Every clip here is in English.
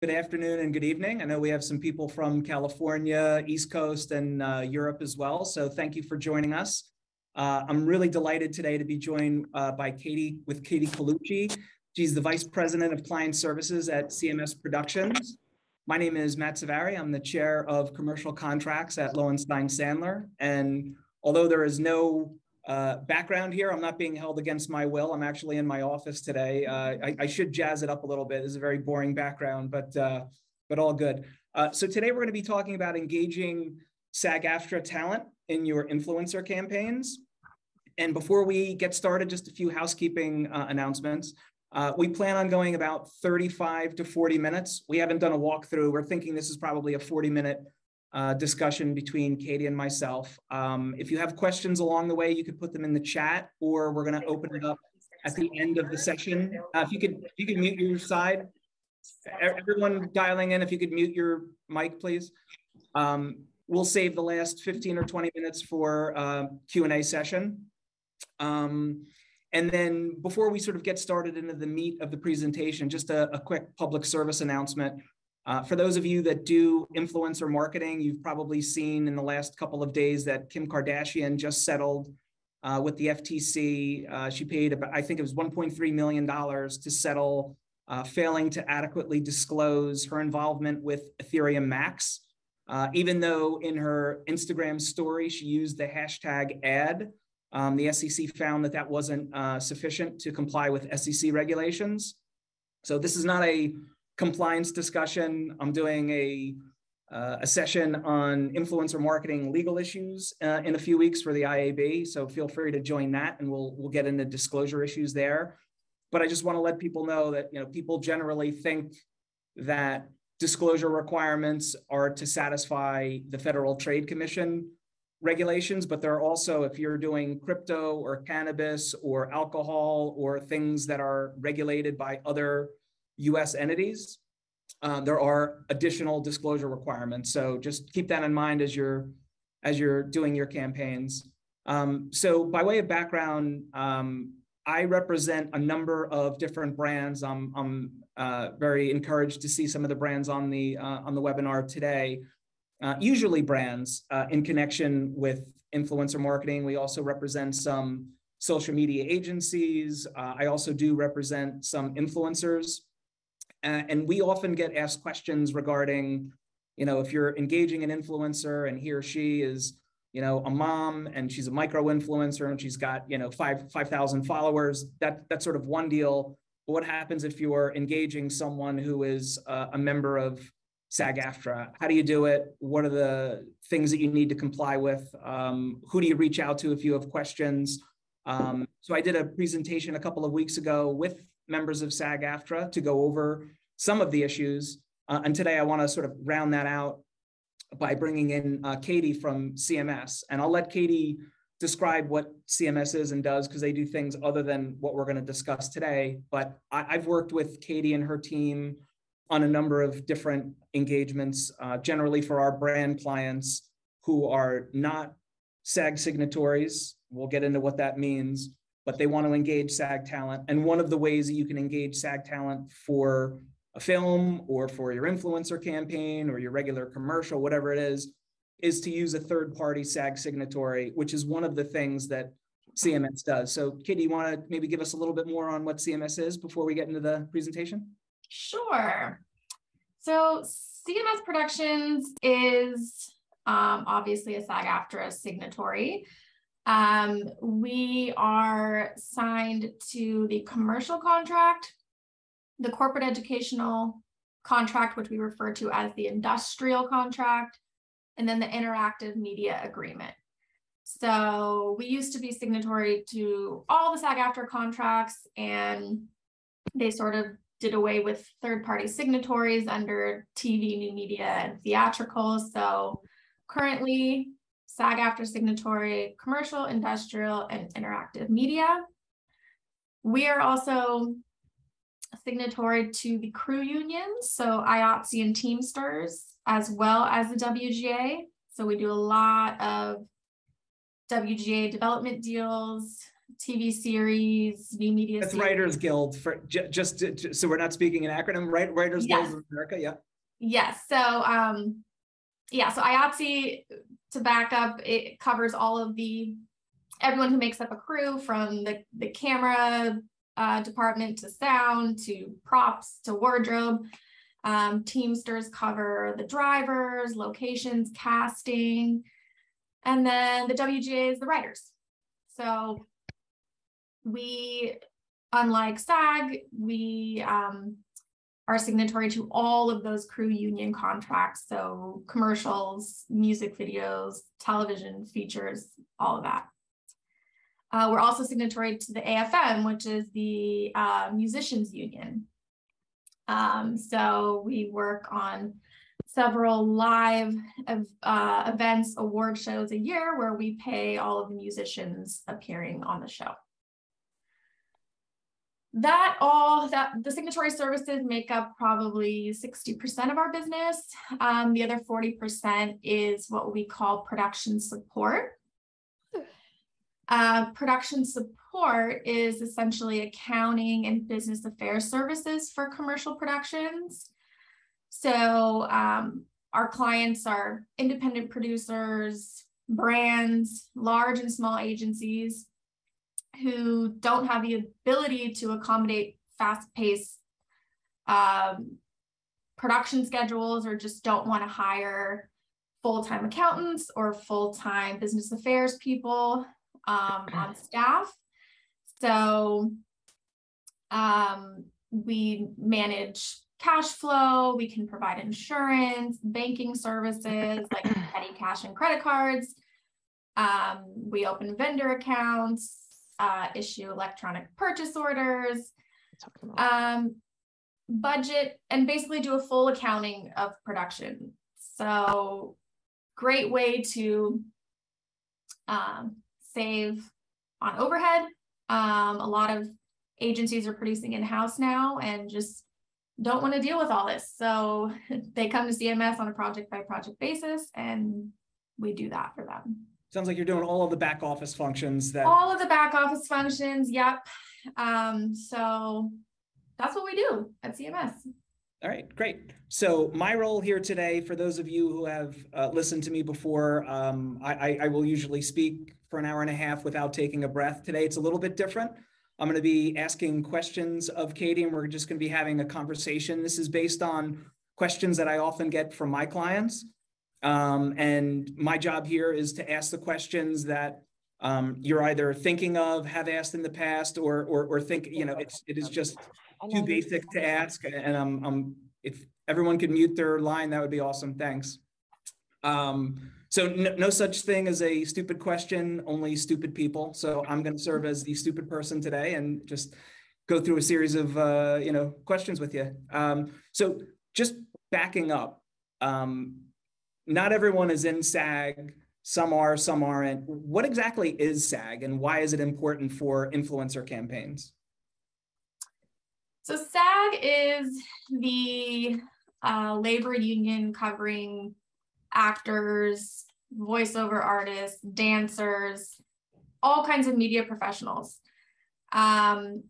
Good afternoon and good evening. I know we have some people from California, East Coast, and Europe as well. So thank you for joining us. I'm really delighted today to be joined by Catie Colucci. She's the Vice President of Client Services at CMS Productions. My name is Matt Savare. I'm the Chair of Commercial Contracts at Lowenstein Sandler. And although there is no background here, I'm not being held against my will. I'm actually in my office today. I should jazz it up a little bit. It's a very boring background, but all good. So today we're going to be talking about engaging SAG-AFTRA talent in your influencer campaigns. And before we get started, just a few housekeeping announcements. We plan on going about 35 to 40 minutes. We haven't done a walkthrough. We're thinking this is probably a 40-minute discussion between Catie and myself. If you have questions along the way, you could put them in the chat, or we're going to open it up at the end of the session. If you could mute your side. Everyone dialing in, if you could mute your mic, please. We'll save the last 15 or 20 minutes for Q&A session. And then before we sort of get started into the meat of the presentation, just a quick public service announcement. For those of you that do influencer marketing, you've probably seen in the last couple of days that Kim Kardashian just settled with the FTC. She paid about, I think it was $1.3 million to settle failing to adequately disclose her involvement with Ethereum Max. Even though in her Instagram story, she used the hashtag ad, the SEC found that that wasn't sufficient to comply with SEC regulations. So this is not a compliance discussion. I'm doing a session on influencer marketing legal issues in a few weeks for the IAB. So feel free to join that, and we'll get into disclosure issues there. But I just want to let people know that people generally think that disclosure requirements are to satisfy the Federal Trade Commission regulations, but there are also, if you're doing crypto or cannabis or alcohol or things that are regulated by other US entities, there are additional disclosure requirements. So just keep that in mind as you're doing your campaigns. So by way of background, I represent a number of different brands. I'm very encouraged to see some of the brands on the webinar today. Usually brands in connection with influencer marketing. We also represent some social media agencies. I also do represent some influencers. And we often get asked questions regarding, if you're engaging an influencer and he or she is, a mom and she's a micro influencer and she's got, 5,000 followers, that's sort of one deal. But what happens if you're engaging someone who is a member of SAG-AFTRA? How do you do it? What are the things that you need to comply with? Who do you reach out to if you have questions? So I did a presentation a couple of weeks ago with members of SAG-AFTRA to go over some of the issues. And today I want to sort of round that out by bringing in Catie from CMS. And I'll let Catie describe what CMS is and does, because they do things other than what we're going to discuss today. But I've worked with Catie and her team on a number of different engagements, generally for our brand clients who are not SAG signatories. We'll get into what that means, but they want to engage SAG talent. And one of the ways that you can engage SAG talent for a film or for your influencer campaign or your regular commercial, whatever it is to use a third-party SAG signatory, which is one of the things that CMS does. So Catie, you want to maybe give us a little bit more on what CMS is before we get into the presentation? Sure. So CMS Productions is obviously a SAG-AFTRA signatory. We are signed to the commercial contract, the corporate educational contract, which we refer to as the industrial contract, and then the interactive media agreement. So we used to be signatory to all the SAG-AFTRA contracts, and they sort of did away with third-party signatories under TV, new media, and theatrical. So currently, SAG-AFTRA signatory, commercial, industrial, and interactive media. We are also signatory to the crew unions, so IATSE and Teamsters, as well as the WGA. So we do a lot of WGA development deals, TV series, new media That's series. Writers Guild, for so we're not speaking an acronym, right? Writers Yes. Guild of America, yeah. Yes. So yeah, so IATSE, to back up, it covers all of everyone who makes up a crew, from the camera department to sound to props to wardrobe. Teamsters cover the drivers, locations, casting, and then the WGA is the writers. So we, unlike SAG, we are signatory to all of those crew union contracts. So commercials, music videos, television features, all of that. We're also signatory to the AFM, which is the musicians union. So we work on several live events, award shows a year where we pay all of the musicians appearing on the show. The signatory services make up probably 60% of our business. The other 40% is what we call production support. Production support is essentially accounting and business affairs services for commercial productions. So our clients are independent producers, brands, large and small agencies who don't have the ability to accommodate fast-paced production schedules, or just don't want to hire full-time accountants or full-time business affairs people on staff. So we manage cash flow, we can provide insurance, banking services like petty cash and credit cards. We open vendor accounts, issue electronic purchase orders, budget, and basically do a full accounting of production. So great way to save on overhead. A lot of agencies are producing in-house now and just don't want to deal with all this. So they come to CMS on a project by project basis, and we do that for them. Sounds like you're doing all of the back office functions. All of the back office functions, yep. So that's what we do at CMS. All right, great. So my role here today, for those of you who have listened to me before, I will usually speak for an hour and a half without taking a breath. Today, it's a little bit different. I'm going to be asking questions of Catie, and we're just going to be having a conversation. This is based on questions that I often get from my clients. And my job here is to ask the questions that you're either thinking of, have asked in the past, or think, you know, it is just too basic to ask. And if everyone could mute their line, that would be awesome. Thanks. So no such thing as a stupid question, only stupid people. So I'm going to serve as the stupid person today and just go through a series of, questions with you. So just backing up, not everyone is in SAG. Some are, some aren't. What exactly is SAG, and why is it important for influencer campaigns? So SAG is the labor union covering actors, voiceover artists, dancers, all kinds of media professionals. And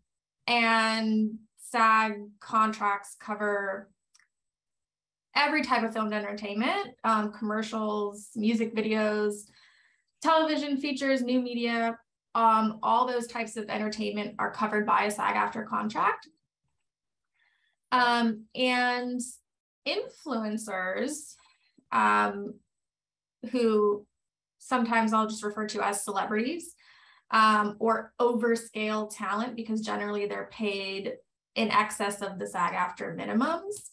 SAG contracts cover every type of filmed entertainment, commercials, music videos, television features, new media, all those types of entertainment are covered by a SAG-AFTRA contract. And influencers, who sometimes I'll just refer to as celebrities, or overscale talent, because generally they're paid in excess of the SAG-AFTRA minimums.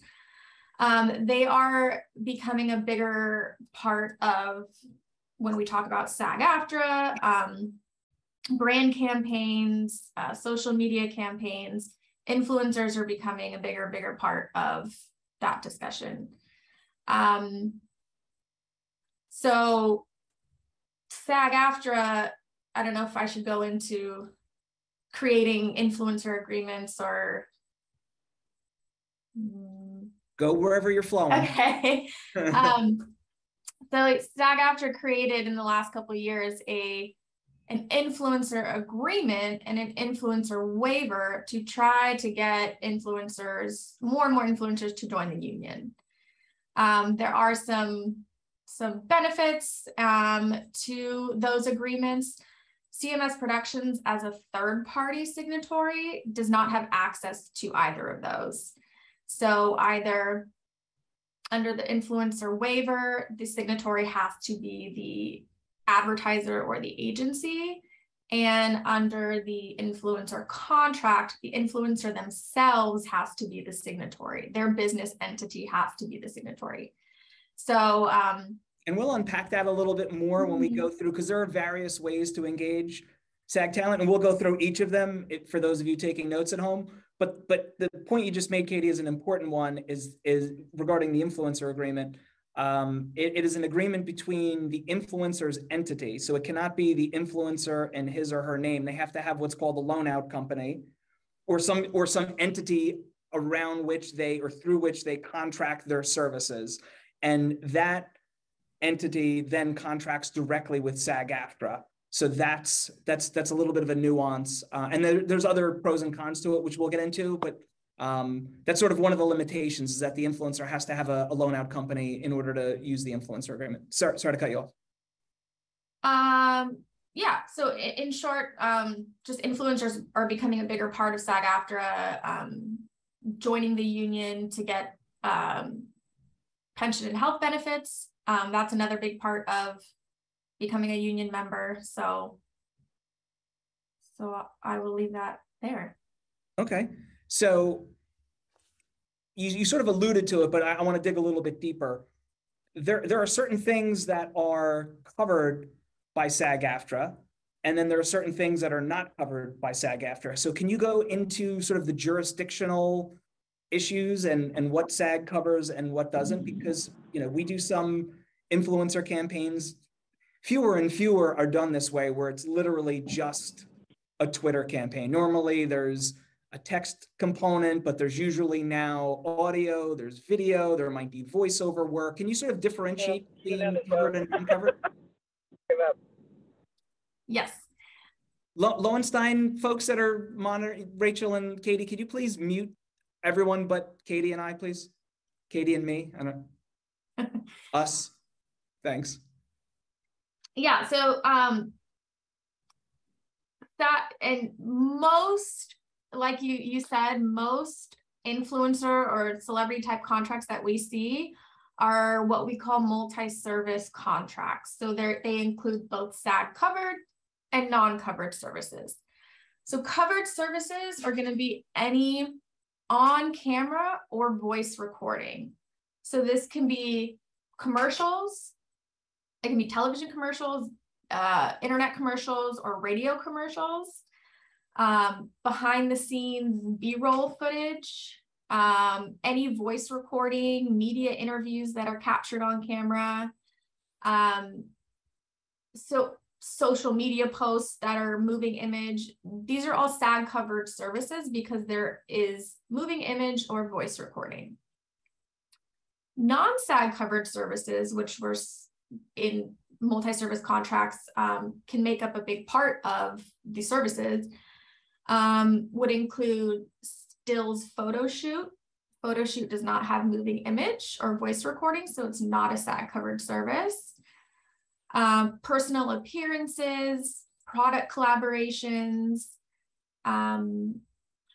They are becoming a bigger part of when we talk about SAG-AFTRA, brand campaigns, social media campaigns. Influencers are becoming a bigger part of that discussion. So SAG-AFTRA, I don't know if I should go into creating influencer agreements or... Go wherever you're flowing. Okay. So SAG-AFTRA created in the last couple of years an an influencer agreement and an influencer waiver to try to get influencers, more and more influencers, to join the union. There are some benefits to those agreements. CMS Productions, as a third-party signatory, does not have access to either of those. So either under the influencer waiver, the signatory has to be the advertiser or the agency. And under the influencer contract, the influencer themselves has to be the signatory. Their business entity has to be the signatory. So, and we'll unpack that a little bit more when we go through, because there are various ways to engage SAG talent, and we'll go through each of them for those of you taking notes at home. But the point you just made, Catie, is an important one, is regarding the influencer agreement. It is an agreement between the influencer's entity. So it cannot be the influencer and his or her name. They have to have what's called a loan out company, or some entity around which they, or through which they contract their services. And that entity then contracts directly with SAG-AFTRA. So that's a little bit of a nuance. And there's other pros and cons to it, which we'll get into, but that's sort of one of the limitations, is that the influencer has to have a loan out company in order to use the influencer agreement. Sorry to cut you off. Yeah, so in short, just influencers are becoming a bigger part of SAG-AFTRA, joining the union to get pension and health benefits. That's another big part of becoming a union member. So I will leave that there. Okay. So you sort of alluded to it, but I want to dig a little bit deeper. There are certain things that are covered by SAG-AFTRA, and then there are certain things that are not covered by SAG-AFTRA. So can you go into sort of the jurisdictional issues and what SAG covers and what doesn't? Because, you know, we do some influencer campaigns. Fewer and fewer are done this way, where it's literally just a Twitter campaign. Normally there's a text component, but there's usually now audio, there's video, there might be voiceover work. Can you sort of differentiate between covered and uncovered? Yes. Lowenstein, folks that are monitoring, Rachel and Catie, could you please mute everyone but Catie and I, please? Catie and me, I don't us. Thanks. Yeah, so that, and most, like you said, most influencer or celebrity type contracts that we see are what we call multi-service contracts. So they include both SAG covered and non-covered services. So covered services are going to be any on camera or voice recording. So this can be commercials, it can be television commercials, internet commercials, or radio commercials, behind the scenes B-roll footage, any voice recording, media interviews that are captured on camera, so social media posts that are moving image. These are all SAG covered services because there is moving image or voice recording. Non-SAG covered services, which were in multi-service contracts, can make up a big part of the services, would include stills photo shoot. Photo shoot does not have moving image or voice recording, so it's not a SAG covered service. Personal appearances, product collaborations,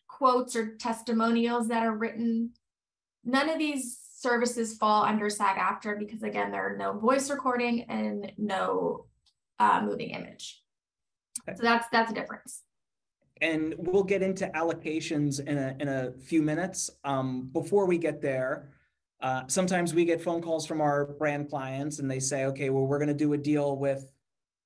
quotes or testimonials that are written. None of these services fall under SAG-AFTRA because, again, there are no voice recording and no moving image. Okay. So that's a difference. And we'll get into allocations in a few minutes. Before we get there, sometimes we get phone calls from our brand clients and they say, okay, well, we're going to do a deal with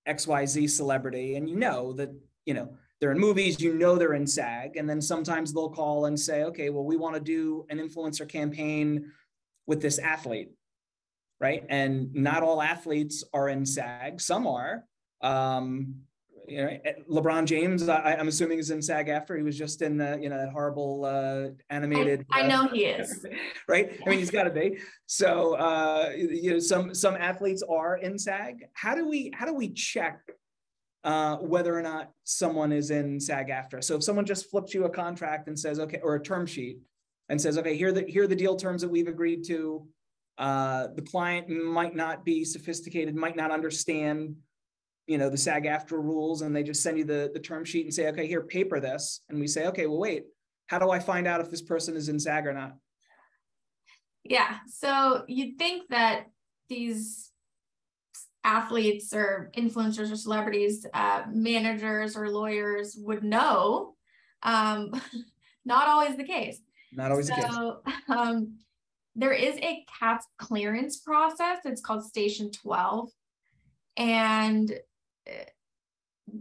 XYZ celebrity. And you know that, you know, they're in movies, you know, they're in SAG. And then sometimes they'll call and say, okay, well, we want to do an influencer campaign with this athlete, right? And not all athletes are in SAG. Some are. You know, LeBron James, I'm assuming, is in SAG-AFTRA. He was just in the, you know, that horrible animated. I know he is. Right? I mean, he's got to be. So, you know, some athletes are in SAG. How do we check whether or not someone is in SAG-AFTRA. So if someone just flips you a contract and says, okay, or a term sheet and says, okay, here are the deal terms that we've agreed to. The client might not be sophisticated, might not understand, the SAG-AFTRA rules, and they just send you the term sheet and say, okay, here, paper this. And we say, okay, well, wait, how do I find out if this person is in SAG or not? Yeah, so you'd think that these athletes or influencers or celebrities, managers or lawyers would know. Not always the case. Not always the case. There is a CATS clearance process. It's called Station 12. And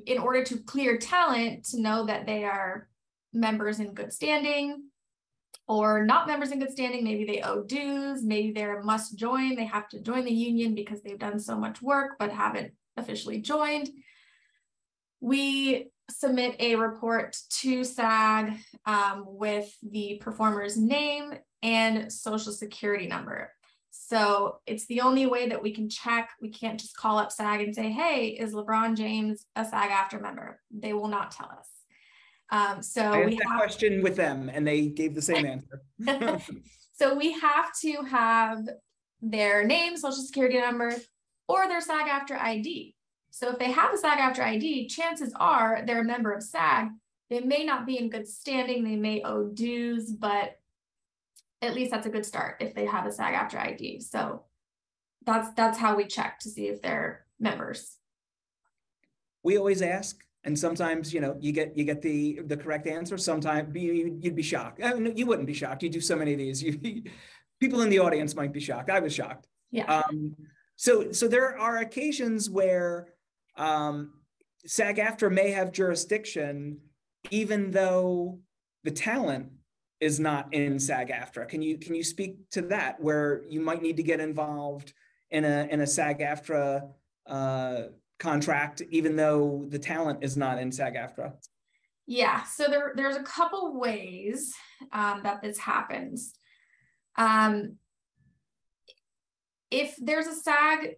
in order to clear talent to know that they are members in good standing or not members in good standing, maybe they owe dues, maybe they're a must join, they have to join the union because they've done so much work but haven't officially joined. We submit a report to SAG with the performer's name and social security number. So it's the only way that we can check. We can't just call up SAG and say, hey, is LeBron James a SAG-AFTRA member? They will not tell us. So I asked that question with them and they gave the same answer. So we have to have their name, social security number, or their SAG-AFTRA ID. So if they have a SAG-AFTRA ID, chances are they're a member of SAG. They may not be in good standing. They may owe dues, but at least that's a good start if they have a SAG-AFTRA ID. So that's how we check to see if they're members. We always ask, and sometimes you get the correct answer. Sometimes you'd be shocked. I mean, you wouldn't be shocked. You do so many of these. People in the audience might be shocked. I was shocked. Yeah. So there are occasions where SAG-AFTRA may have jurisdiction, even though the talent is not in SAG-AFTRA. Can you speak to that, where you might need to get involved in a SAG-AFTRA contract, even though the talent is not in SAG-AFTRA? Yeah, so there's a couple ways that this happens. If there's a SAG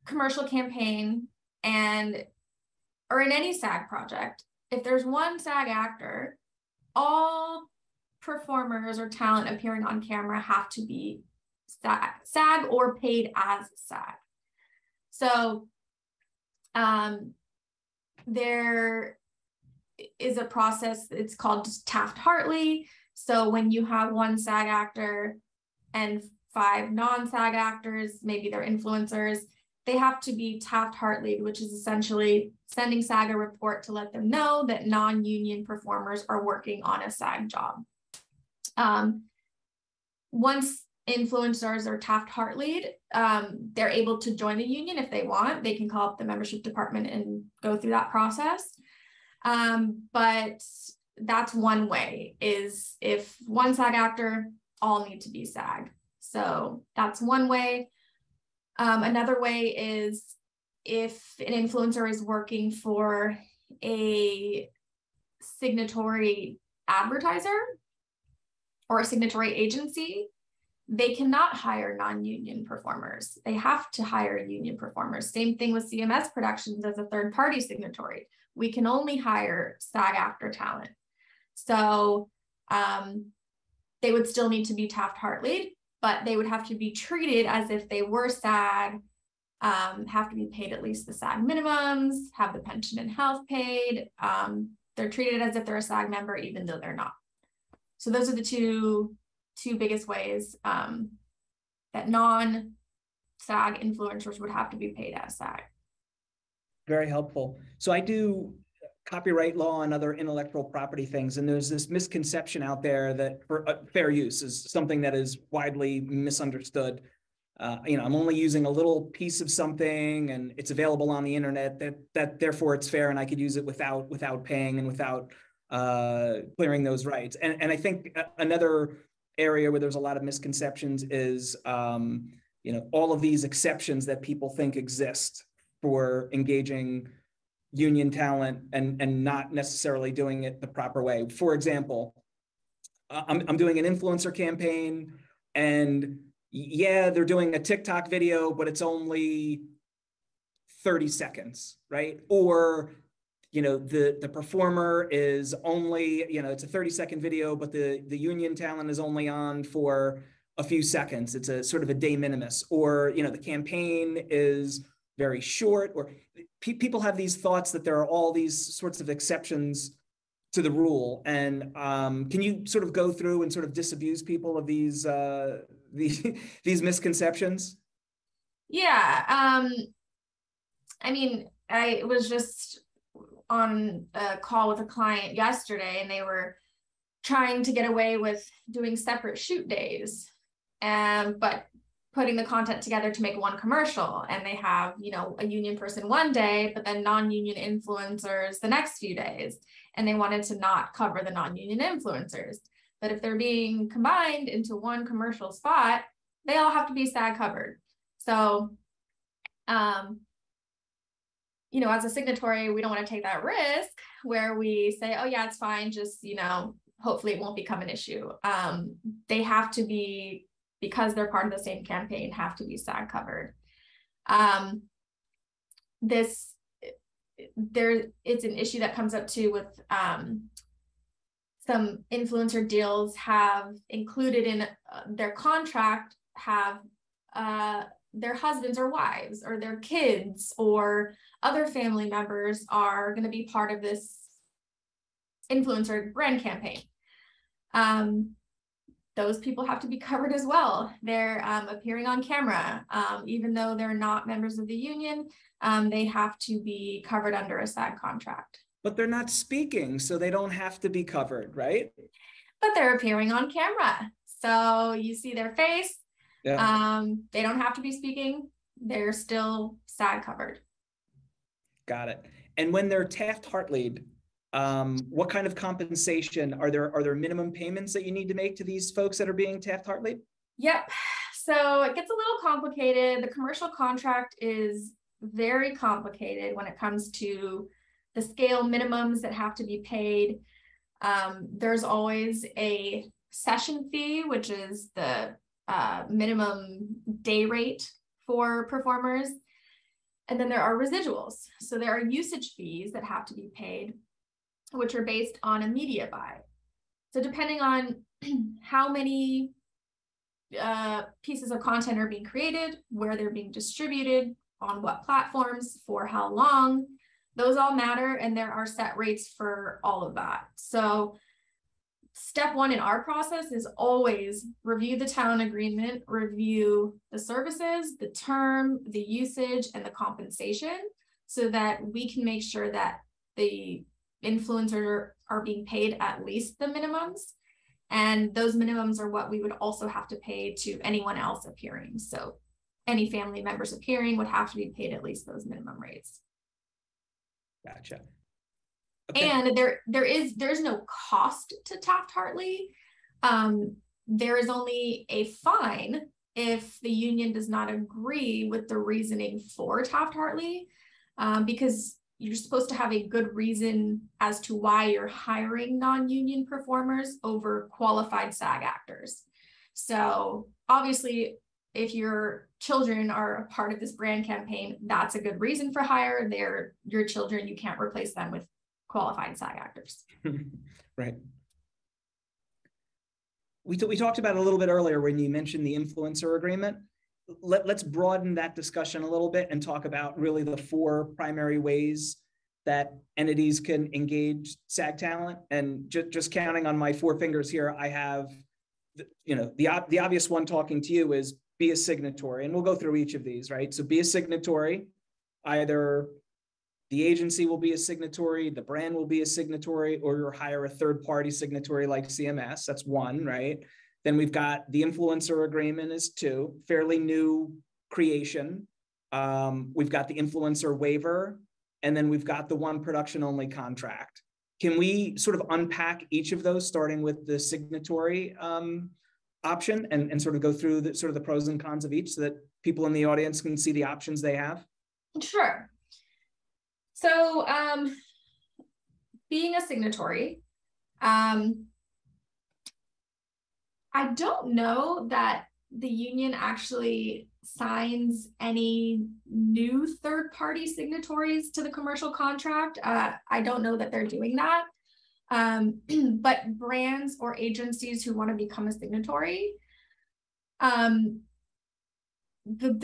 commercial campaign or in any SAG project, if there's one SAG actor, all performers or talent appearing on camera have to be SAG or paid as SAG. So there is a process, it's called Taft-Hartley. So when you have one SAG actor and 5 non-SAG actors, maybe they're influencers, they have to be Taft-Hartley, which is essentially sending SAG a report to let them know that non-union performers are working on a SAG job. Once influencers are Taft-Hartley'd, they're able to join the union if they want. They can call up the membership department and go through that process. But that's one way, is if one SAG actor, all need to be SAG. So that's one way. Another way is if an influencer is working for a signatory advertiser or a signatory agency, they cannot hire non-union performers. They have to hire union performers. Same thing with CMS Productions as a third-party signatory. We can only hire SAG-AFTRA talent. So they would still need to be Taft-Hartley, but they would have to be treated as if they were SAG, have to be paid at least the SAG minimums, have the pension and health paid. They're treated as if they're a SAG member, even though they're not. So those are the two biggest ways that non-SAG influencers would have to be paid as SAG. Very helpful. So I do copyright law and other intellectual property things, and there's this misconception out there that for fair use is something that is widely misunderstood. I'm only using a little piece of something and it's available on the internet, that therefore it's fair and I could use it without paying and without clearing those rights. And I think another area where there's a lot of misconceptions is all of these exceptions that people think exist for engaging union talent and not necessarily doing it the proper way. For example, I'm doing an influencer campaign, and yeah, they're doing a TikTok video, but it's only 30 seconds, right? Or the performer is only, it's a 30-second video, but the union talent is only on for a few seconds. It's a sort of a de minimis, or, the campaign is very short, or people have these thoughts that there are all these sorts of exceptions to the rule. And can you sort of go through and sort of disabuse people of these misconceptions? Yeah. I mean, I was just on a call with a client yesterday, and they were trying to get away with doing separate shoot days, but putting the content together to make one commercial. And they have, a union person one day, but then non-union influencers the next few days. And they wanted to not cover the non-union influencers. But if they're being combined into one commercial spot, they all have to be SAG covered. So, as a signatory, we don't want to take that risk where we say, oh yeah, it's fine. Just, hopefully it won't become an issue. They have to be, because they're part of the same campaign, have to be SAG covered. It's an issue that comes up too with some influencer deals have included in their contract have their husbands or wives or their kids or other family members are going to be part of this influencer brand campaign. Those people have to be covered as well. They're appearing on camera. Even though they're not members of the union, they have to be covered under a SAG contract. But they're not speaking, so they don't have to be covered, right? But they're appearing on camera. So you see their face. Yeah. They don't have to be speaking. They're still SAG covered. Got it. And when they're Taft-Hartley'd, what kind of compensation are there minimum payments that you need to make to these folks that are being Taft-Hartley'd? Yep. So it gets a little complicated. The commercial contract is very complicated when it comes to the scale minimums that have to be paid. There's always a session fee, which is the minimum day rate for performers. And then there are residuals. So there are usage fees that have to be paid, which are based on a media buy. So depending on how many pieces of content are being created, where they're being distributed, on what platforms, for how long, those all matter. And there are set rates for all of that. So step one in our process is always review the talent agreement, review the services, the term, the usage, and the compensation, so that we can make sure that the influencers are being paid at least the minimums. And those minimums are what we would also have to pay to anyone else appearing. So any family members appearing would have to be paid at least those minimum rates. Gotcha. Okay. And there's no cost to Taft-Hartley. There is only a fine if the union does not agree with the reasoning for Taft-Hartley, because you're supposed to have a good reason as to why you're hiring non-union performers over qualified SAG actors. So obviously, if your children are a part of this brand campaign, that's a good reason for hire. They're your children. You can't replace them with qualified SAG actors. Right. We talked about it a little bit earlier when you mentioned the influencer agreement. Let's broaden that discussion a little bit and talk about really the four primary ways that entities can engage SAG talent. And just counting on my four fingers here, I have, the obvious one talking to you is be a signatory. And we'll go through each of these, right? So be a signatory. Either the agency will be a signatory, the brand will be a signatory, or you'll hire a third-party signatory like CMS. That's one, right? Then we've got the influencer agreement is two, fairly new creation. We've got the influencer waiver, and then we've got the one production-only contract. Can we sort of unpack each of those, starting with the signatory option, and sort of go through the pros and cons of each, so that people in the audience can see the options they have? Sure. So being a signatory, I don't know that the union actually signs any new third-party signatories to the commercial contract. I don't know that they're doing that. But brands or agencies who want to become a signatory, the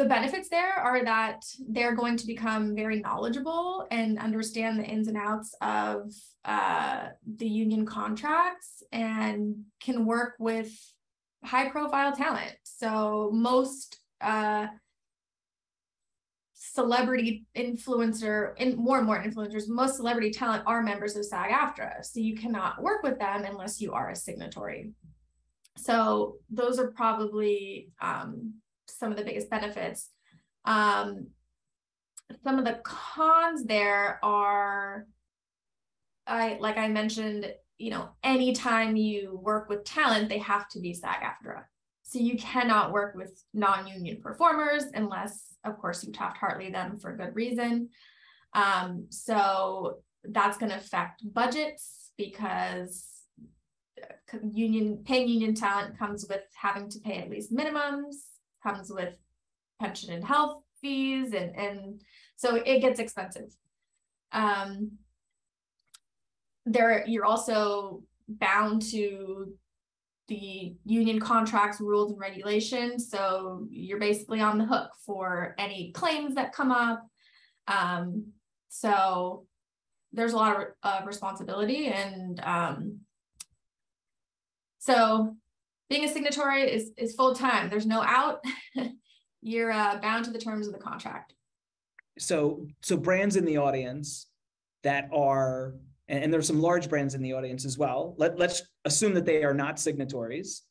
benefits there are that they're going to become very knowledgeable and understand the ins and outs of the union contracts and can work with high profile talent. So most celebrity influencer and more influencers, most celebrity talent are members of SAG-AFTRA. So you cannot work with them unless you are a signatory. So those are probably some of the biggest benefits. Some of the cons there are, like I mentioned, you know, anytime you work with talent, they have to be SAG-AFTRA. So you cannot work with non-union performers unless, of course, you Taft-Hartley them for good reason. So that's going to affect budgets because paying union talent comes with having to pay at least minimums, comes with pension and health fees, and so it gets expensive. You're also bound to the union contracts, rules, and regulations. So you're basically on the hook for any claims that come up. So there's a lot of responsibility, and so being a signatory is full time. There's no out. You're bound to the terms of the contract. So brands in the audience that are, and there's some large brands in the audience as well. Let's assume that they are not signatories.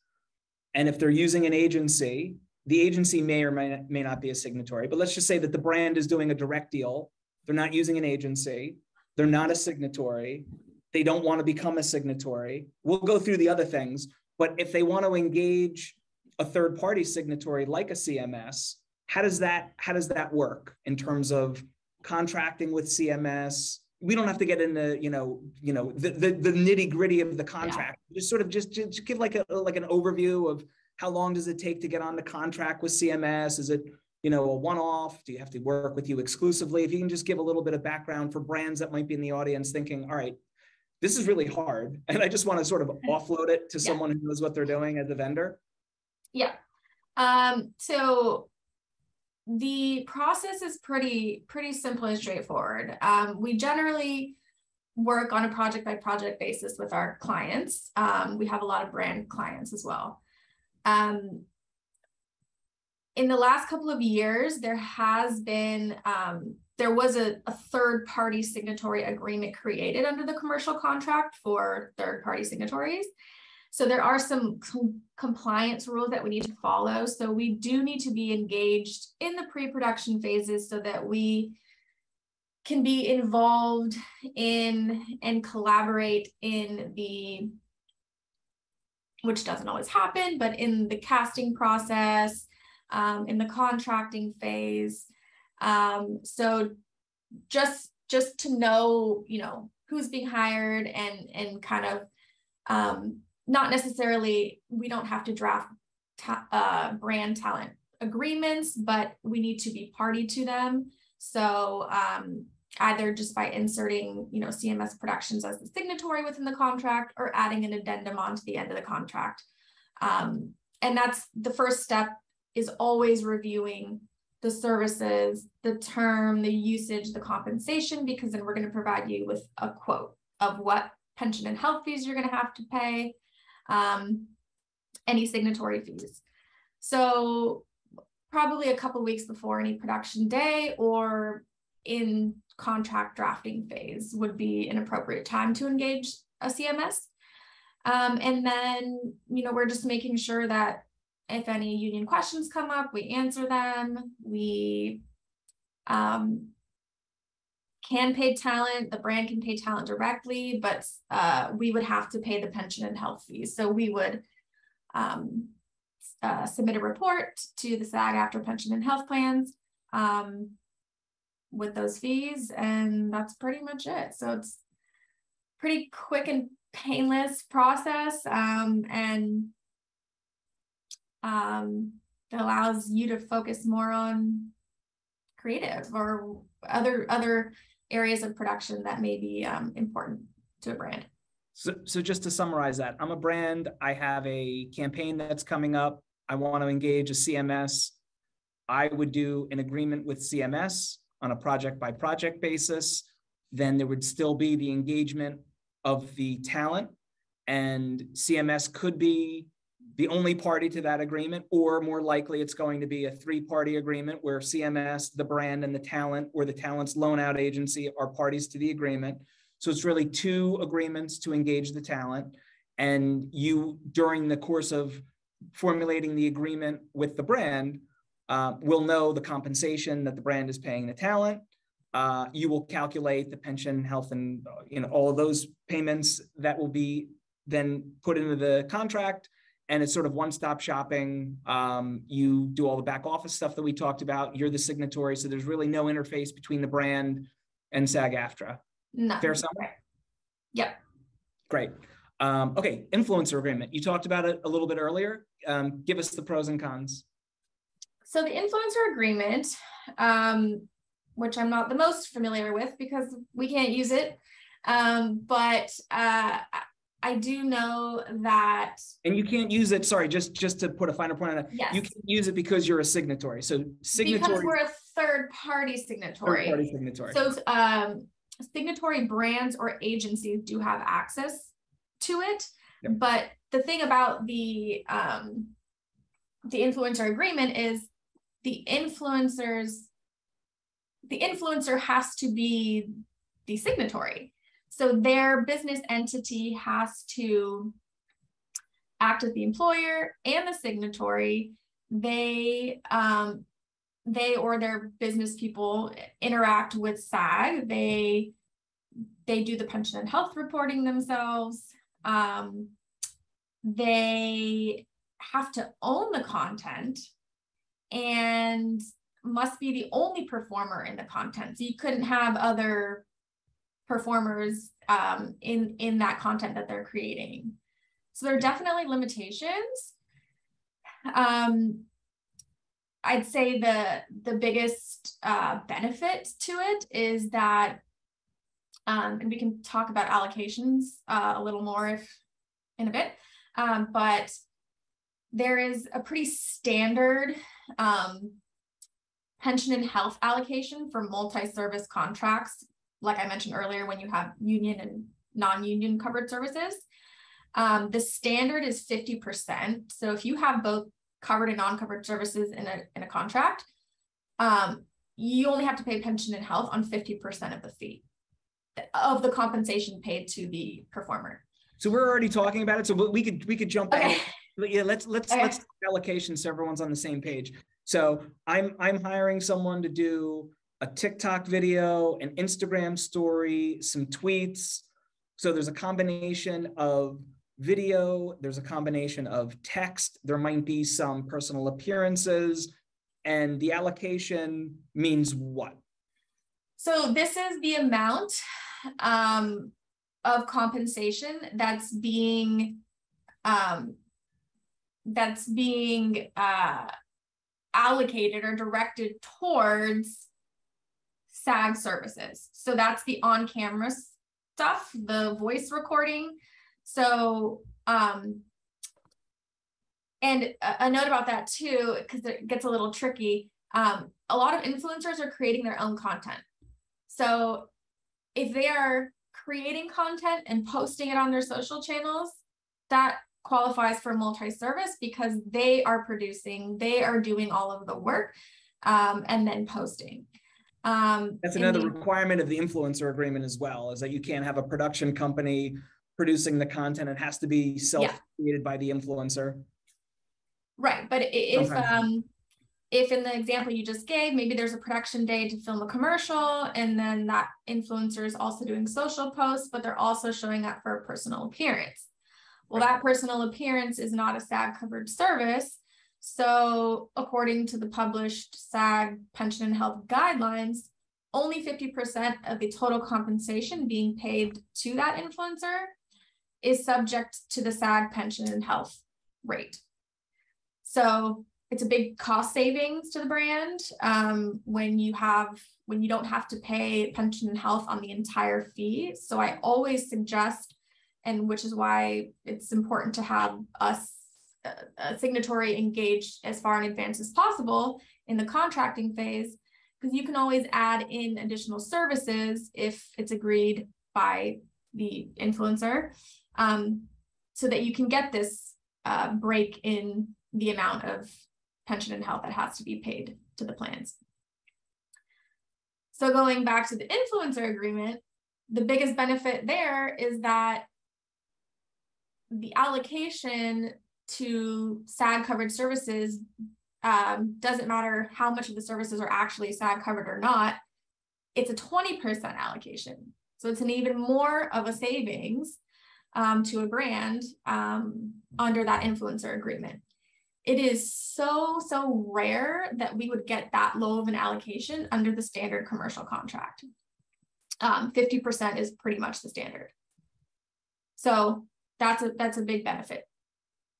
And if they're using an agency, the agency may or may not be a signatory, but let's just say that the brand is doing a direct deal. They're not using an agency. They're not a signatory. They don't want to become a signatory. We'll go through the other things, but if they want to engage a third-party signatory like a CMS, how does that work in terms of contracting with CMS? We don't have to get into the nitty gritty of the contract. Yeah. Just give like an overview of how long does it take to get on the contract with CMS? Is it a one-off? Do you have to work with you exclusively? If you can just give a little bit of background for brands that might be in the audience thinking, all right, this is really hard, and I just want to sort of offload it to someone who knows what they're doing as a vendor. Yeah. So the process is pretty simple and straightforward. We generally work on a project by project basis with our clients. We have a lot of brand clients as well. In the last couple of years, there was a third-party signatory agreement created under the commercial contract for third-party signatories. So there are some compliance rules that we need to follow. So we do need to be engaged in the pre-production phases so that we can be involved in and collaborate in which doesn't always happen, but in the casting process, in the contracting phase. So just to know, who's being hired and kind of, not necessarily, we don't have to draft brand talent agreements, but we need to be party to them. So either just by inserting, CMS Productions as the signatory within the contract or adding an addendum onto the end of the contract. And that's the first step, is always reviewing the services, the term, the usage, the compensation, because then we're going to provide you with a quote of what pension and health fees you're going to have to pay, any signatory fees. So probably a couple of weeks before any production day or in contract drafting phase would be an appropriate time to engage a CMS. And then, we're just making sure that if any union questions come up, we answer them. We can pay talent, the brand can pay talent directly, but we would have to pay the pension and health fees. So we would submit a report to the SAG-AFTRA pension and health plans with those fees, and that's pretty much it. So it's pretty quick and painless process, and that allows you to focus more on creative or other areas of production that may be important to a brand. So just to summarize that, I'm a brand, I have a campaign that's coming up, I want to engage a CMS. I would do an agreement with CMS on a project by project basis. Then there would still be the engagement of the talent, and CMS could be the only party to that agreement, or more likely it's going to be a three-party agreement where CMS, the brand, and the talent, or the talent's loan out agency are parties to the agreement. So it's really two agreements to engage the talent. And you, during the course of formulating the agreement with the brand, will know the compensation that the brand is paying the talent. You will calculate the pension, health, and all of those payments that will be then put into the contract. And it's sort of one-stop shopping. You do all the back office stuff that we talked about. You're the signatory, so there's really no interface between the brand and SAG-AFTRA. No. Fair summary? Yep. Great. Okay, influencer agreement. You talked about it a little bit earlier. Give us the pros and cons. So the influencer agreement, which I'm not the most familiar with because we can't use it, but I do know that. And you can't use it, sorry, just to put a finer point on it. Yes. You can't use it because you're a signatory. So signatory. Because we're a third-party signatory. Third-party signatory. So signatory brands or agencies do have access to it. Yep. But the thing about the influencer agreement is the influencer has to be the signatory. So their business entity has to act as the employer and the signatory. They or their business people interact with SAG. They do the pension and health reporting themselves. They have to own the content and must be the only performer in the content. So you couldn't have other performers in that content that they're creating. So there are definitely limitations. I'd say the biggest benefit to it is that, and we can talk about allocations a little more in a bit, but there is a pretty standard pension and health allocation for multi-service contracts, like I mentioned earlier, when you have union and non-union covered services. The standard is 50%. So if you have both covered and non-covered services in a contract, you only have to pay pension and health on 50% of the fee of the compensation paid to the performer. So we're already talking about it. So we could jump okay. in. Yeah, let's allocation so everyone's on the same page. So I'm hiring someone to do a TikTok video, an Instagram story, some tweets. So there's a combination of video, there's a combination of text, there might be some personal appearances, and the allocation means what? So this is the amount of compensation that's being allocated or directed towards SAG services. So that's the on-camera stuff, the voice recording. So, and a note about that too, because it gets a little tricky. A lot of influencers are creating their own content. So if they are creating content and posting it on their social channels, that qualifies for multi-service because they are producing, they are doing all of the work and then posting. That's another requirement of the influencer agreement as well, is that you can't have a production company producing the content. It has to be self-created by the influencer. Right, but if in the example you just gave, maybe there's a production day to film a commercial, and then that influencer is also doing social posts, but they're also showing up for a personal appearance. Well, that personal appearance is not a SAG covered service. So according to the published SAG pension and health guidelines, only 50% of the total compensation being paid to that influencer is subject to the SAG pension and health rate. So it's a big cost savings to the brand when you don't have to pay pension and health on the entire fee. So I always suggest, and which is why it's important to have a signatory engaged as far in advance as possible in the contracting phase, because you can always add in additional services if it's agreed by the influencer, so that you can get this break in the amount of pension and health that has to be paid to the plans. So going back to the influencer agreement, the biggest benefit there is that the allocation to SAG covered services doesn't matter how much of the services are actually SAG covered or not. It's a 20% allocation. So it's an even more of a savings to a brand under that influencer agreement. It is so rare that we would get that low of an allocation under the standard commercial contract. 50% is pretty much the standard. So that's a big benefit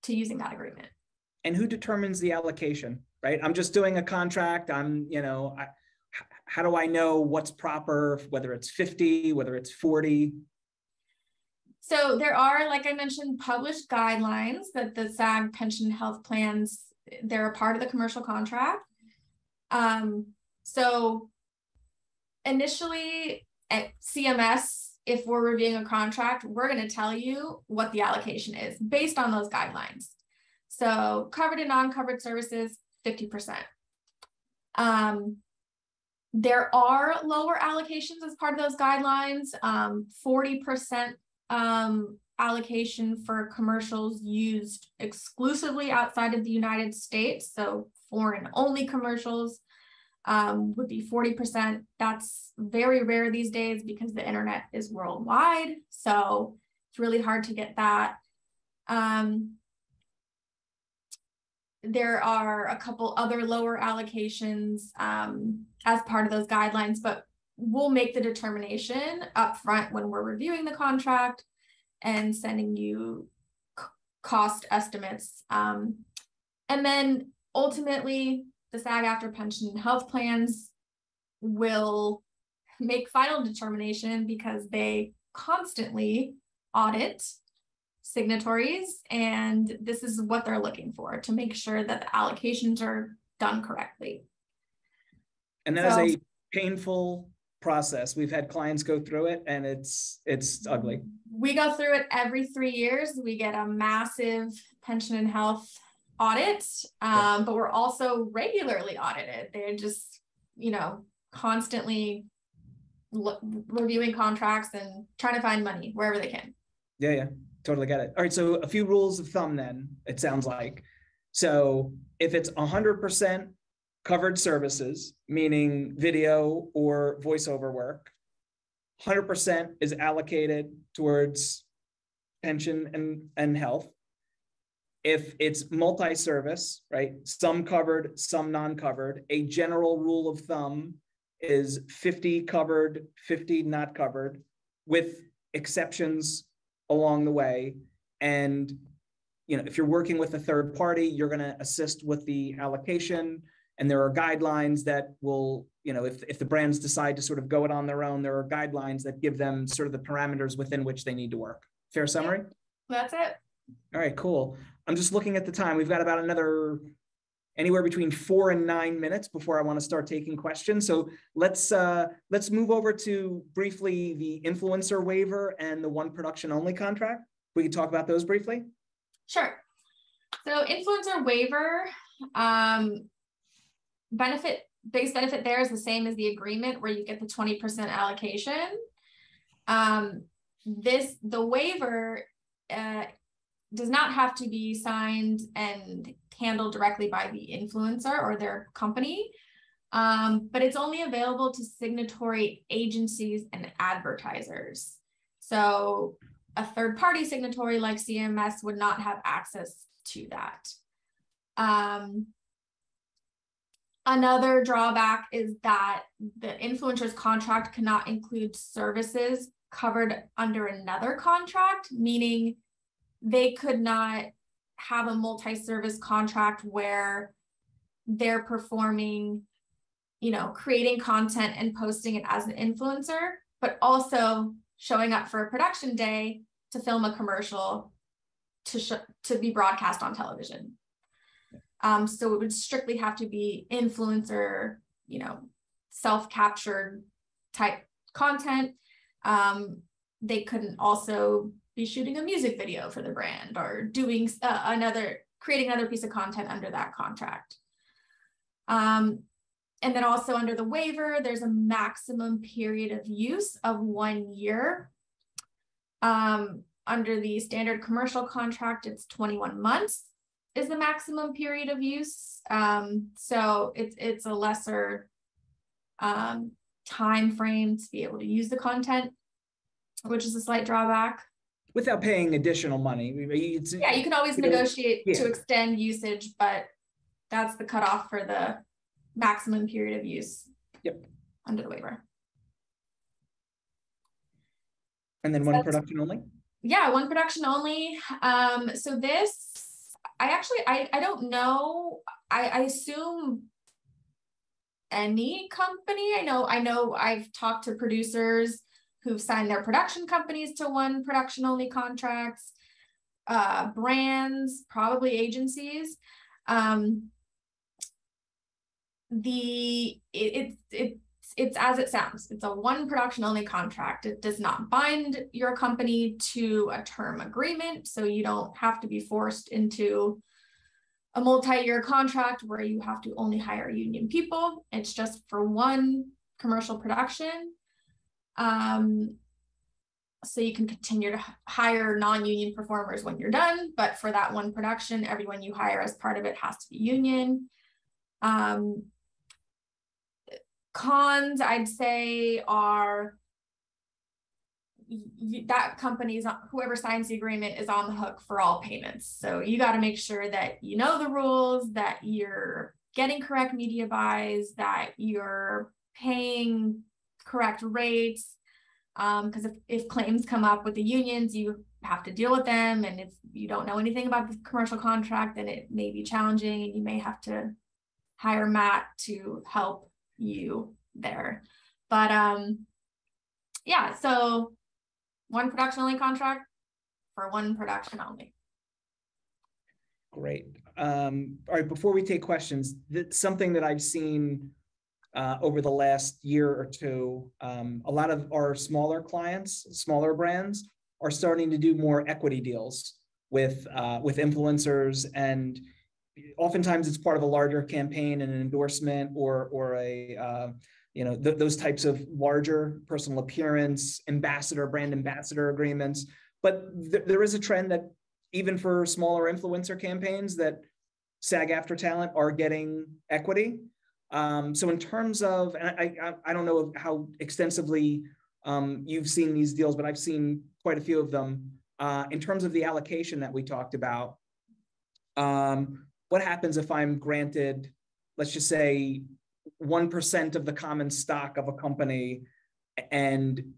to using that agreement. And who determines the allocation, right? I'm just doing a contract. How do I know what's proper, whether it's 50, whether it's 40? So there are, like I mentioned, published guidelines that the SAG pension health plans, they're a part of the commercial contract. So initially at CMS, if we're reviewing a contract, we're going to tell you what the allocation is based on those guidelines. So covered and non-covered services, 50%. There are lower allocations as part of those guidelines, 40% allocation for commercials used exclusively outside of the United States. So foreign only commercials would be 40%. That's very rare these days because the internet is worldwide. So it's really hard to get that. There are a couple other lower allocations as part of those guidelines, but we'll make the determination up front when we're reviewing the contract and sending you cost estimates. And then ultimately, the SAG-AFTRA pension and health plans will make final determination because they constantly audit signatories, and this is what they're looking for to make sure that the allocations are done correctly. And that is a painful process. We've had clients go through it, and it's ugly. We go through it every 3 years. We get a massive pension and health audit, but we're also regularly audited. They're just, constantly reviewing contracts and trying to find money wherever they can. Yeah, totally get it. All right, so a few rules of thumb then, it sounds like. So if it's 100% covered services, meaning video or voiceover work, 100% is allocated towards pension and health. If it's multi-service, right, some covered, some non-covered, a general rule of thumb is 50 covered, 50 not covered, with exceptions along the way. And if you're working with a third party, you're going to assist with the allocation. And there are guidelines that will, if the brands decide to sort of go it on their own, there are guidelines that give them sort of the parameters within which they need to work. Fair summary? That's it. All right, cool. I'm just looking at the time. We've got about anywhere between 4 and 9 minutes before I want to start taking questions. So let's move over to briefly the influencer waiver and the one production only contract. We can talk about those briefly. Sure. So influencer waiver, biggest benefit there is the same as the agreement where you get the 20% allocation. The waiver does not have to be signed and handled directly by the influencer or their company, but it's only available to signatory agencies and advertisers. So a third-party signatory like CMS would not have access to that. Another drawback is that the influencer's contract cannot include services covered under another contract, meaning they could not have a multi-service contract where they're performing, you know, creating content and posting it as an influencer, but also showing up for a production day to film a commercial to be broadcast on television. So it would strictly have to be influencer, you know, self-captured type content. They couldn't also be shooting a music video for the brand or doing creating another piece of content under that contract. And then also under the waiver, there's a maximum period of use of 1 year. Under the standard commercial contract, it's 21 months is the maximum period of use. So it's a lesser time frame to be able to use the content, which is a slight drawback. Without paying additional money. Yeah, you can always negotiate to extend usage, but that's the cutoff for the maximum period of use. Yep. Under the waiver. And then one production only? Yeah, one production only. So this, I don't know. I assume any company. I know I've talked to producers who've signed their production companies to one production only contracts, brands, probably agencies. It's as it sounds. It's a one production only contract. It does not bind your company to a term agreement, so you don't have to be forced into a multi-year contract where you have to only hire union people. It's just for one commercial production. So you can continue to hire non-union performers when you're done, but for that one production, everyone you hire as part of it has to be union. Cons, I'd say, are that company's, whoever signs the agreement is on the hook for all payments. So you got to make sure that you know the rules, that you're getting correct media buys, that you're paying correct rates. Because if claims come up with the unions, you have to deal with them. And if you don't know anything about the commercial contract, then it may be challenging and you may have to hire Matt to help you there. But yeah, so one production only contract for one production only. Great. All right, before we take questions, that's something that I've seen over the last year or two. A lot of our smaller clients, smaller brands, are starting to do more equity deals with influencers, and oftentimes it's part of a larger campaign, an endorsement, or a those types of larger personal appearance brand ambassador agreements. But there is a trend that even for smaller influencer campaigns, that SAG-AFTRA talent are getting equity. So in terms of, and I don't know how extensively you've seen these deals, but I've seen quite a few of them. In terms of the allocation that we talked about, what happens if I'm granted, let's just say, 1% of the common stock of a company and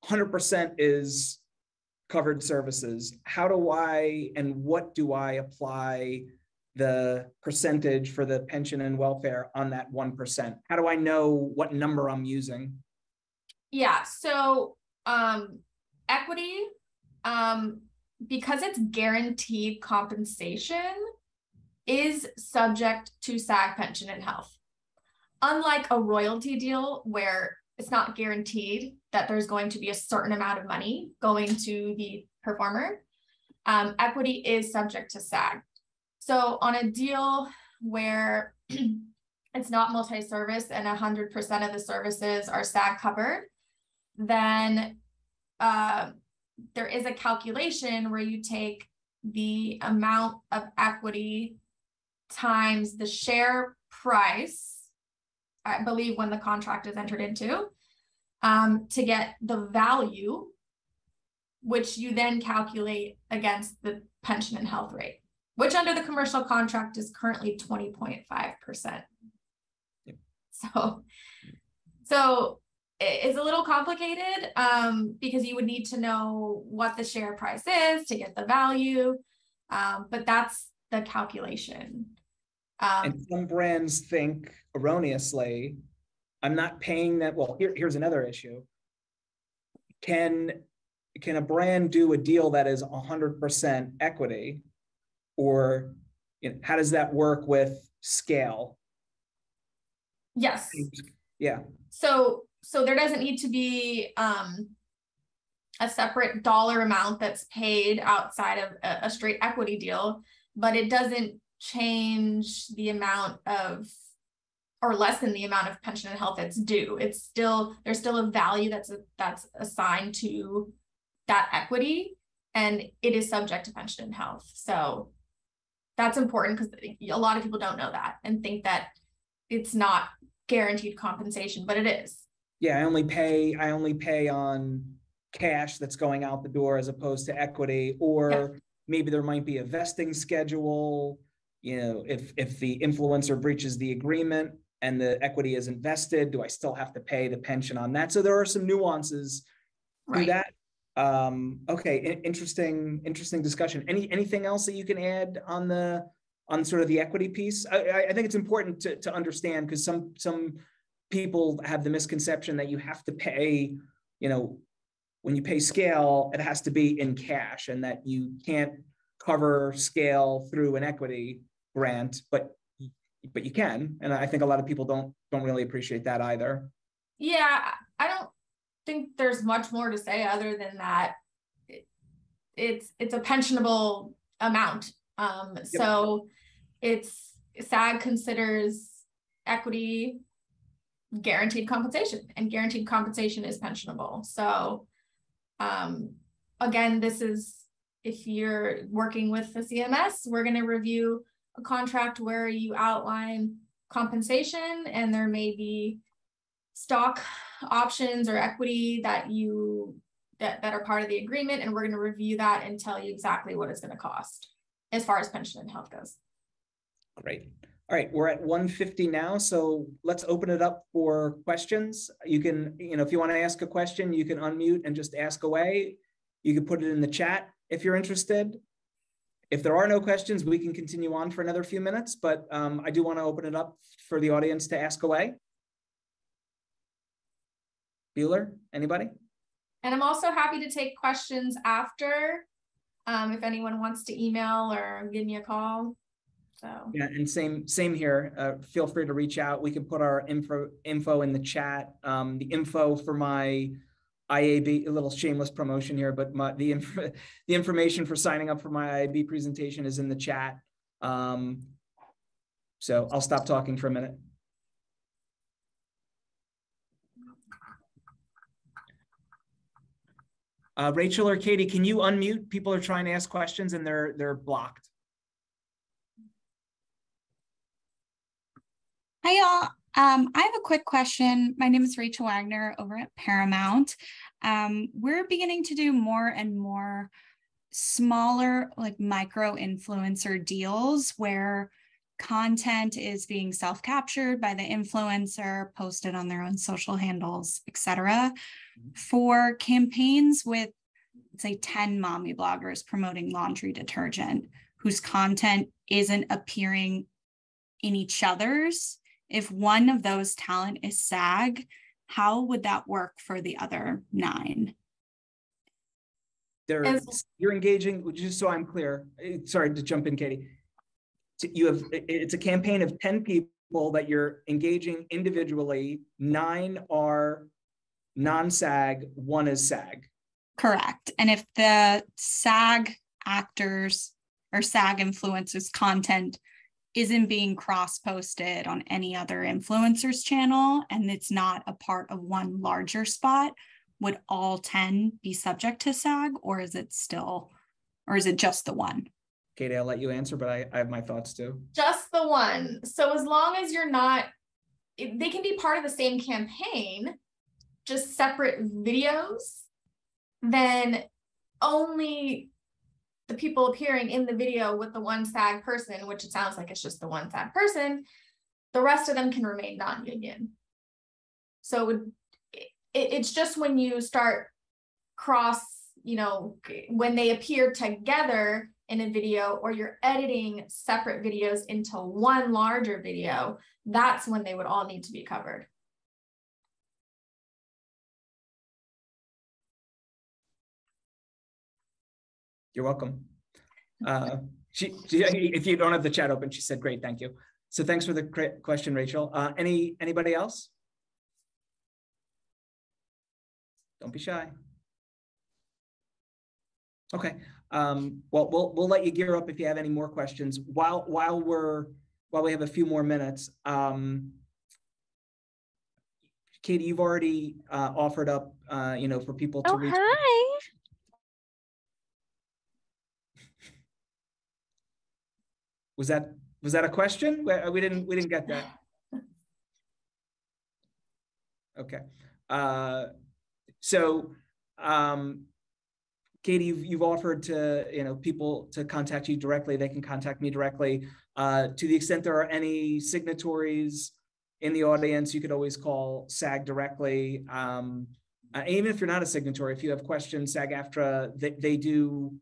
100% is covered services? How do I and what do I apply the percentage for the pension and welfare on that 1%? How do I know what number I'm using? Yeah, so equity, because it's guaranteed compensation, is subject to SAG pension and health. Unlike a royalty deal where it's not guaranteed that there's going to be a certain amount of money going to the performer, equity is subject to SAG. So on a deal where it's not multi-service and 100% of the services are SAG covered, then there is a calculation where you take the amount of equity times the share price, I believe when the contract is entered into, to get the value, which you then calculate against the pension and health rate, which under the commercial contract is currently 20.5%. Yep. So it's a little complicated because you would need to know what the share price is to get the value, but that's the calculation. And some brands think erroneously, I'm not paying that. Well, here's another issue. Can a brand do a deal that is 100% equity, or how does that work with scale? Yes. Yeah. So there doesn't need to be a separate dollar amount that's paid outside of a straight equity deal, but it doesn't change the amount of, or lessen the amount of pension and health that's due. It's still, there's still a value that's assigned to that equity, and it is subject to pension and health. So that's important, because a lot of people don't know that and think that it's not guaranteed compensation, but it is. Yeah, I only pay on cash that's going out the door as opposed to equity, or maybe there might be a vesting schedule. If the influencer breaches the agreement and the equity isn't vested, do I still have to pay the pension on that? So there are some nuances to that. Okay, interesting discussion. Anything else that you can add on sort of the equity piece? I think it's important to understand, because some people have the misconception that you have to pay, when you pay scale, it has to be in cash, and that you can't cover scale through an equity grant, but you can. And I think a lot of people don't really appreciate that either. Yeah, I don't think there's much more to say other than that it's a pensionable amount. So SAG considers equity guaranteed compensation, and guaranteed compensation is pensionable. So again, this is, if you're working with the CMS, we're going to review a contract where you outline compensation, and there may be stock options or equity that are part of the agreement, and we're going to review that and tell you exactly what it's going to cost as far as pension and health goes. Great. All right, we're at 1:50 now, so let's open it up for questions. You can, if you want to ask a question, you can unmute and just ask away. You can put it in the chat if you're interested. If there are no questions, we can continue on for another few minutes, but I do want to open it up for the audience to ask away. Bueller, anybody? And I'm also happy to take questions after, if anyone wants to email or give me a call. So yeah, and same here. Feel free to reach out. We can put our info in the chat. The info for my IAB, a little shameless promotion here, but the information for signing up for my IAB presentation is in the chat. So I'll stop talking for a minute. Rachel or Katie, can you unmute? People are trying to ask questions and they're blocked. Hi, y'all. I have a quick question. My name is Rachel Wagner over at Paramount. We're beginning to do more and more smaller, like micro influencer deals where content is being self-captured by the influencer, posted on their own social handles, etc. For campaigns with, say, 10 mommy bloggers promoting laundry detergent whose content isn't appearing in each other's. If one of those talent is SAG, how would that work for the other 9? You're engaging, just so I'm clear, sorry to jump in, Katie. It's a campaign of 10 people that you're engaging individually. 9 are non-SAG, 1 is SAG. Correct. And if the SAG actors or SAG influencers content isn't being cross-posted on any other influencer's channel, and it's not a part of one larger spot, would all 10 be subject to SAG, or is it just the 1? Katie, I'll let you answer, but I have my thoughts too. Just the 1. So as long as you're not, they can be part of the same campaign, just separate videos, then only the people appearing in the video with the one SAG person, which it sounds like it's just the one SAG person, the rest of them can remain non-union. So it's just when you start when they appear together, in a video, or you're editing separate videos into one larger video, that's when they would all need to be covered. You're welcome. If you don't have the chat open, she said, great, thank you. So thanks for the question, Rachel. Anybody else? Don't be shy. Okay. Well, we'll let you gear up if you have any more questions. While we have a few more minutes, Catie, you've already offered up, for people to reach. Hi. Was that a question? We didn't get that. Okay. Catie, you've offered to people to contact you directly. They can contact me directly. To the extent there are any signatories in the audience, you could always call SAG directly. Even if you're not a signatory, if you have questions, SAG-AFTRA, they do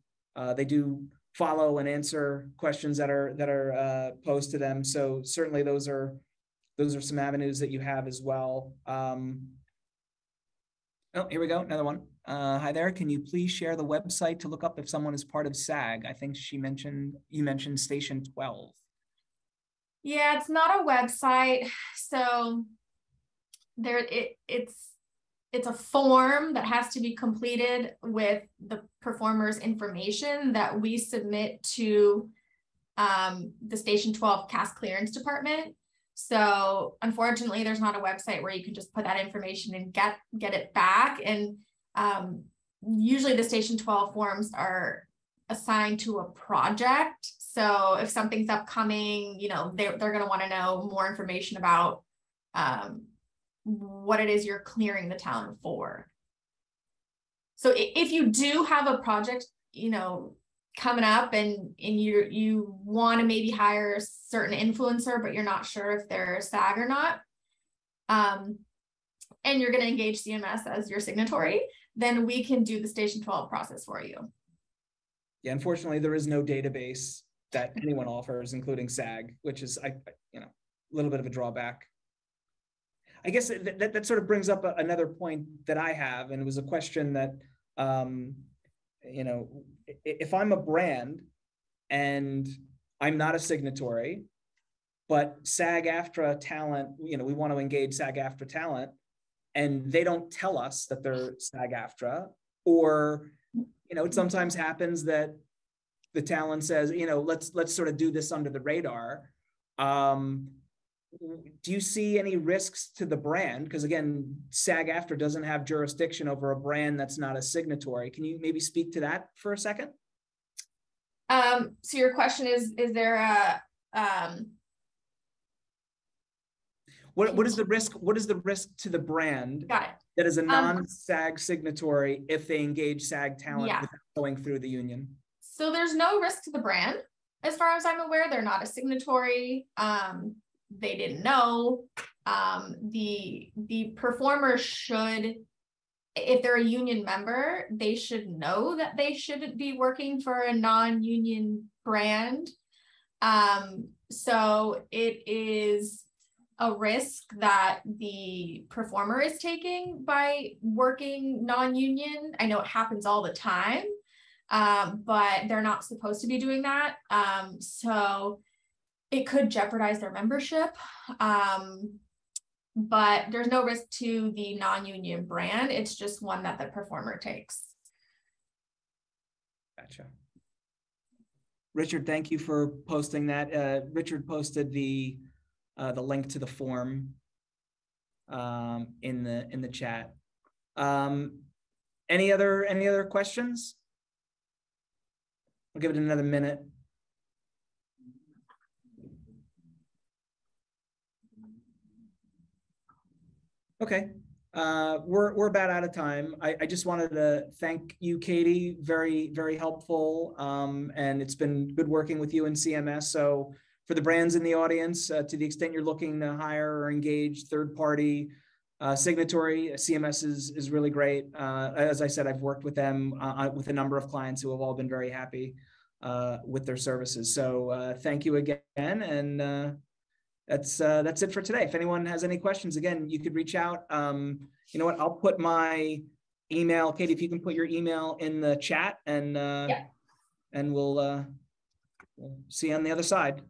follow and answer questions that are posed to them. So certainly those are some avenues that you have as well. Oh, here we go, another one. Hi there, can you please share the website to look up if someone is part of SAG? I think you mentioned Station 12. Yeah, it's not a website. So it's a form that has to be completed with the performer's information that we submit to the Station 12 cast clearance department. So unfortunately, there's not a website where you can just put that information and get it back. And usually the Station 12 forms are assigned to a project. So if something's upcoming, they're going to want to know more information about what it is you're clearing the talent for. So if you do have a project, coming up and you want to maybe hire a certain influencer, but you're not sure if they're SAG or not, and you're going to engage CMS as your signatory, then we can do the Station 12 process for you. Yeah, unfortunately, there is no database that anyone offers, including SAG, which is a little bit of a drawback. I guess that sort of brings up another point that I have, and it was a question that, if I'm a brand and I'm not a signatory, but SAG-AFTRA talent, we want to engage SAG-AFTRA talent, and they don't tell us that they're SAG-AFTRA, or, it sometimes happens that the talent says, let's sort of do this under the radar. Do you see any risks to the brand? Because again, SAG-AFTRA doesn't have jurisdiction over a brand that's not a signatory. Can you maybe speak to that for a second? So your question is there a what is the risk? What is the risk to the brand? Got it. That is a non-SAG signatory if they engage SAG talent Yeah. without going through the union? So there's no risk to the brand, as far as I'm aware. They're not a signatory. They didn't know. The performer should, if they're a union member, they should know that they shouldn't be working for a non-union brand. So it is a risk that the performer is taking by working non-union. I know it happens all the time, but they're not supposed to be doing that. So it could jeopardize their membership, but there's no risk to the non-union brand. It's just one that the performer takes. Gotcha. Richard, thank you for posting that. Richard posted the link to the form in the chat. Any other questions? I'll give it another minute. Okay, we're about out of time. I just wanted to thank you, Catie. Very, very helpful. And it's been good working with you in CMS. So for the brands in the audience, to the extent you're looking to hire or engage third-party signatory, CMS is really great. As I said, I've worked with them with a number of clients who have all been very happy. with their services. So thank you again. And that's it for today. If anyone has any questions, again, you could reach out. You know what, I'll put my email. Catie, if you can put your email in the chat, and and we'll see you on the other side.